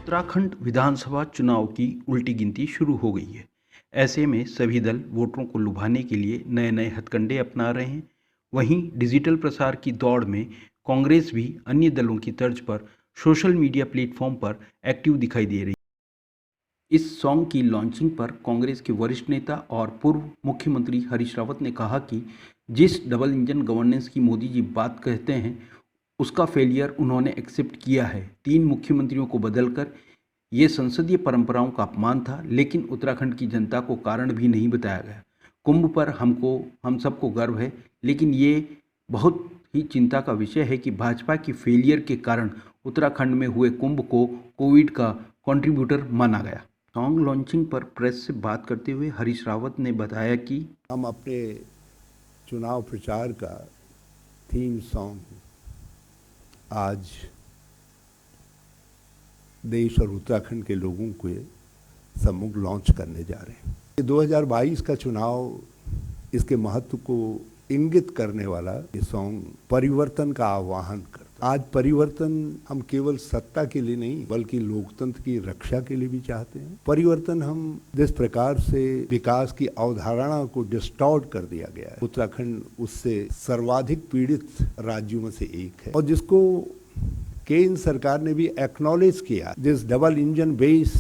उत्तराखंड विधानसभा चुनाव की उल्टी गिनती शुरू हो गई है। ऐसे में सभी दल वोटरों को लुभाने के लिए नए नए हथकंडे अपना रहे हैं। वहीं डिजिटल प्रसार की दौड़ में कांग्रेस भी अन्य दलों की तर्ज पर सोशल मीडिया प्लेटफॉर्म पर एक्टिव दिखाई दे रही है। इस सॉन्ग की लॉन्चिंग पर कांग्रेस के वरिष्ठ नेता और पूर्व मुख्यमंत्री हरीश रावत ने कहा कि जिस डबल इंजन गवर्नेंस की मोदी जी बात कहते हैं, उसका फेलियर उन्होंने एक्सेप्ट किया है। 3 मुख्यमंत्रियों को बदलकर ये संसदीय परंपराओं का अपमान था, लेकिन उत्तराखंड की जनता को कारण भी नहीं बताया गया। कुंभ पर हम सबको गर्व है, लेकिन ये बहुत ही चिंता का विषय है कि भाजपा की फेलियर के कारण उत्तराखंड में हुए कुंभ को कोविड का कंट्रीब्यूटर माना गया। सॉन्ग लॉन्चिंग पर प्रेस से बात करते हुए हरीश रावत ने बताया कि हम अपने चुनाव प्रचार का थीम सॉन्ग आज देश और उत्तराखंड के लोगों के सम्मुख लॉन्च करने जा रहे हैं। 2022 का चुनाव इसके महत्व को इंगित करने वाला ये सॉन्ग परिवर्तन का आह्वान करता है। आज परिवर्तन हम केवल सत्ता के लिए नहीं बल्कि लोकतंत्र की रक्षा के लिए भी चाहते हैं। परिवर्तन हम जिस प्रकार से विकास की अवधारणा को डिस्टॉर्ट कर दिया गया है, उत्तराखंड उससे सर्वाधिक पीड़ित राज्यों में से एक है और जिसको केंद्र सरकार ने भी एक्नॉलेज किया। जिस डबल इंजन बेस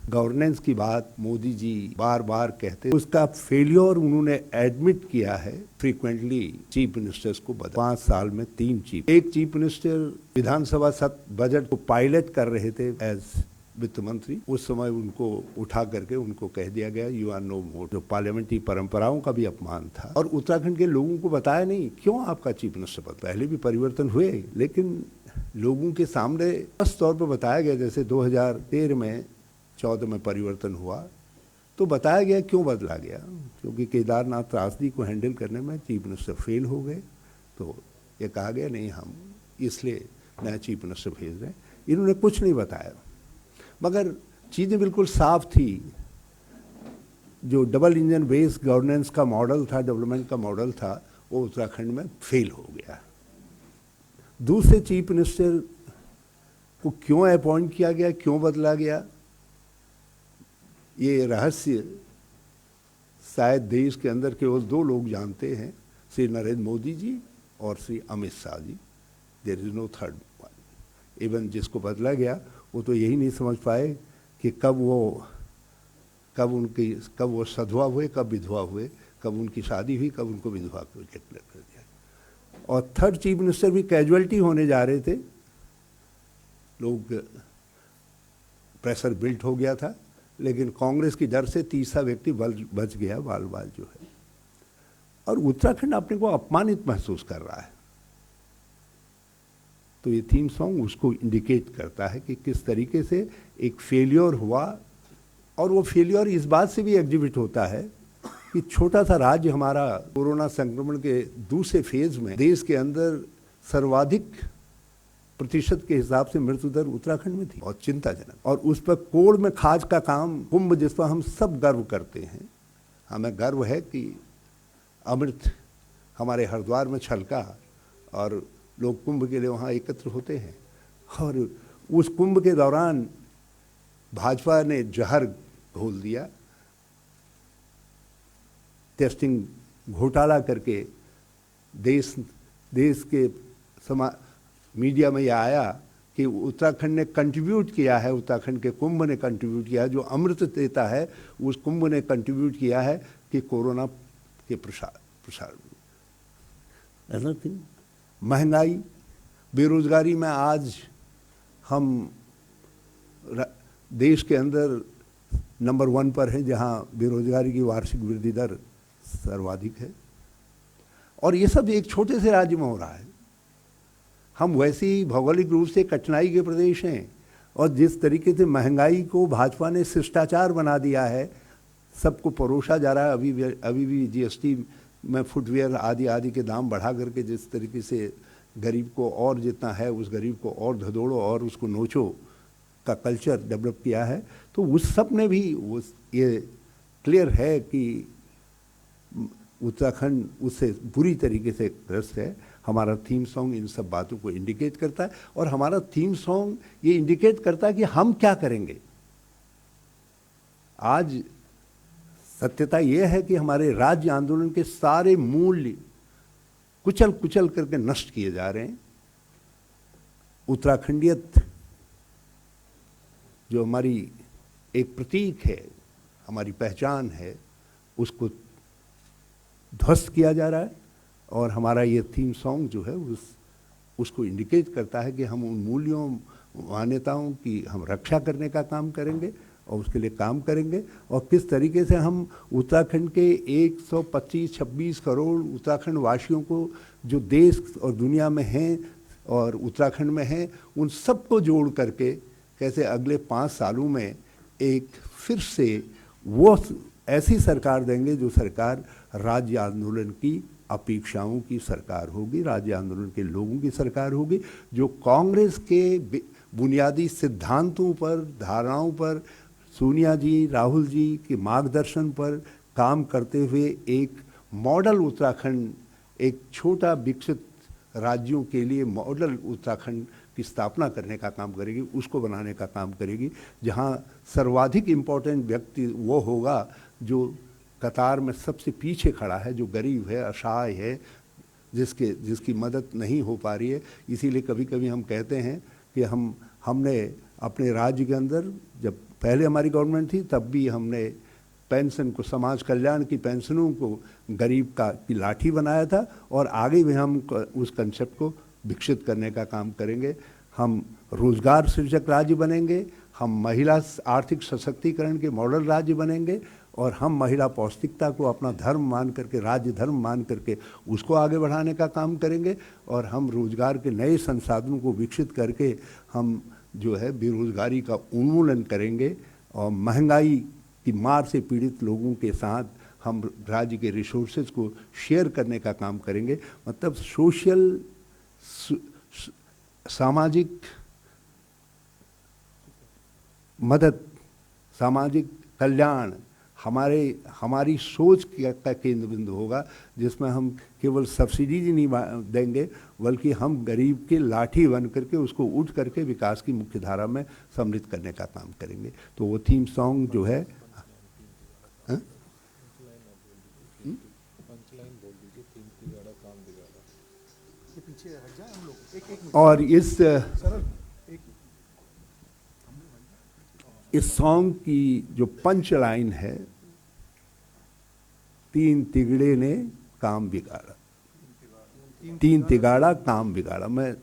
गवर्नेंस की बात मोदी जी बार बार कहते हैं, उसका फेलियर उन्होंने एडमिट किया है। फ्रीक्वेंटली चीफ मिनिस्टर्स को बदला, 5 साल में 3 चीफ। एक चीफ मिनिस्टर विधानसभा बजट को पायलट कर रहे थे एज वित्त मंत्री, उस समय उनको उठा करके उनको कह दिया गया यू आर नो मोर, जो पार्लियामेंट्री परंपराओं का भी अपमान था। और उत्तराखंड के लोगों को बताया नहीं क्यों आपका चीफ मिनिस्टर बदला। पहले भी परिवर्तन हुए, लेकिन लोगों के सामने स्पष्ट तौर पर बताया गया। जैसे 2013 में 14 में परिवर्तन हुआ तो बताया गया क्यों बदला गया, क्योंकि केदारनाथ त्रासदी को हैंडल करने में चीफ मिनिस्टर फेल हो गए। तो ये कहा गया नहीं हम इसलिए नया चीफ मिनिस्टर भेज रहे हैं। इन्होंने कुछ नहीं बताया, मगर चीज़ें बिल्कुल साफ थी। जो डबल इंजन बेस गवर्नेंस का मॉडल था, डेवलपमेंट का मॉडल था, वो उत्तराखंड में फेल हो गया। दूसरे चीफ मिनिस्टर को क्यों अपॉइंट किया गया, क्यों बदला गया, ये रहस्य शायद देश के अंदर केवल 2 लोग जानते हैं, श्री नरेंद्र मोदी जी और Shri Amit Shah ji. There is no third one. Even जिसको बदला गया वो तो यही नहीं समझ पाए कि कब वो सधवा हुए, कब विधवा हुए, कब उनकी शादी हुई, कब उनको विधवा को डिक्लेयर कर दिया। और थर्ड चीफ मिनिस्टर भी कैजुअलिटी होने जा रहे थे। लोग प्रेशर बिल्ट हो गया था, लेकिन कांग्रेस की डर से तीसरा व्यक्ति बच गया, बाल जो है। और उत्तराखंड अपने को अपमानित महसूस कर रहा है। तो ये थीम सॉन्ग उसको इंडिकेट करता है कि किस तरीके से एक फेलियर हुआ। और वो फेलियर इस बात से भी एग्जिबिट होता है कि छोटा सा राज्य हमारा कोरोना संक्रमण के दूसरे फेज में देश के अंदर सर्वाधिक प्रतिशत के हिसाब से मृत्यु दर उत्तराखंड में थी, और चिंताजनक। और उस पर कोड़ में खाज का काम, कुंभ जिस पर हम सब गर्व करते हैं। हमें गर्व है कि अमृत हमारे हरिद्वार में छलका और लोग कुंभ के लिए वहाँ एकत्र होते हैं। और उस कुंभ के दौरान भाजपा ने जहर घोल दिया, टेस्टिंग घोटाला करके देश के मीडिया में यह आया कि उत्तराखंड ने कंट्रीब्यूट किया है, उत्तराखंड के कुंभ ने कंट्रीब्यूट किया है, जो अमृत देता है उस कुंभ ने कंट्रीब्यूट किया है कि कोरोना के प्रसार में। महंगाई, बेरोजगारी में आज हम देश के अंदर नंबर 1 पर हैं, जहां बेरोजगारी की वार्षिक वृद्धि दर सर्वाधिक है। और ये सब एक छोटे से राज्य में हो रहा है। हम वैसे ही भौगोलिक रूप से कठिनाई के प्रदेश हैं, और जिस तरीके से महंगाई को भाजपा ने शिष्टाचार बना दिया है, सबको परोसा जा रहा है। अभी भी जीएसटी में फुटवेयर आदि के दाम बढ़ा करके जिस तरीके से गरीब को और जितना है उस गरीब को और धदोड़ो और उसको नोचो का कल्चर डेवलप किया है। तो उस सब ने भी ये क्लियर है कि उत्तराखंड उससे बुरी तरीके से ग्रस्त है। हमारा थीम सॉन्ग इन सब बातों को इंडिकेट करता है, और हमारा थीम सॉन्ग ये इंडिकेट करता है कि हम क्या करेंगे। आज सत्यता यह है कि हमारे राज्य आंदोलन के सारे मूल्य कुचल कुचल करके नष्ट किए जा रहे हैं। उत्तराखंडियत जो हमारी एक प्रतीक है, हमारी पहचान है, उसको ध्वस्त किया जा रहा है। और हमारा ये थीम सॉन्ग जो है उसको इंडिकेट करता है कि हम उन मूल्यों मान्यताओं की हम रक्षा करने का काम करेंगे और उसके लिए काम करेंगे। और किस तरीके से हम उत्तराखंड के 125-26 करोड़ उत्तराखंड वासियों को जो देश और दुनिया में हैं और उत्तराखंड में हैं, उन सबको जोड़ करके कैसे अगले 5 सालों में एक फिर से वो ऐसी सरकार देंगे जो सरकार राज्य आंदोलन की अपेक्षाओं की सरकार होगी, राज्य आंदोलन के लोगों की सरकार होगी, जो कांग्रेस के बुनियादी सिद्धांतों पर, धारणाओं पर, सोनिया जी, राहुल जी के मार्गदर्शन पर काम करते हुए एक मॉडल उत्तराखंड, एक छोटा विकसित राज्यों के लिए मॉडल उत्तराखंड की स्थापना करने का काम करेगी, उसको बनाने का काम करेगी, जहां सर्वाधिक इम्पोर्टेंट व्यक्ति वो होगा जो कतार में सबसे पीछे खड़ा है, जो गरीब है, असहाय है, जिसकी मदद नहीं हो पा रही है। इसीलिए कभी कभी हम कहते हैं कि हमने अपने राज्य के अंदर, जब पहले हमारी गवर्नमेंट थी तब भी हमने पेंशन को, समाज कल्याण की पेंशनों को गरीब की लाठी बनाया था, और आगे भी हम उस कंसेप्ट को विकसित करने का काम करेंगे। हम रोजगार सृजक राज्य बनेंगे, हम महिला आर्थिक सशक्तिकरण के मॉडल राज्य बनेंगे, और हम महिला पौष्टिकता को अपना धर्म मान करके, राज्य धर्म मान करके उसको आगे बढ़ाने का काम करेंगे। और हम रोजगार के नए संसाधनों को विकसित करके हम जो है बेरोजगारी का उन्मूलन करेंगे, और महंगाई की मार से पीड़ित लोगों के साथ हम राज्य के रिसोर्सेज को शेयर करने का काम करेंगे। मतलब सोशल, सामाजिक मदद, सामाजिक कल्याण हमारी सोच का केंद्र बिंदु होगा, जिसमें हम केवल सब्सिडीज नहीं देंगे, बल्कि हम गरीब की लाठी बन करके उसको उठ करके विकास की मुख्य धारा में सम्मिलित करने का काम करेंगे। तो वो थीम सॉन्ग जो है, और इस सॉन्ग की जो पंच लाइन है, 3 तिगड़े ने काम बिगाड़ा, 3 तिगाड़ा काम बिगाड़ा। मैं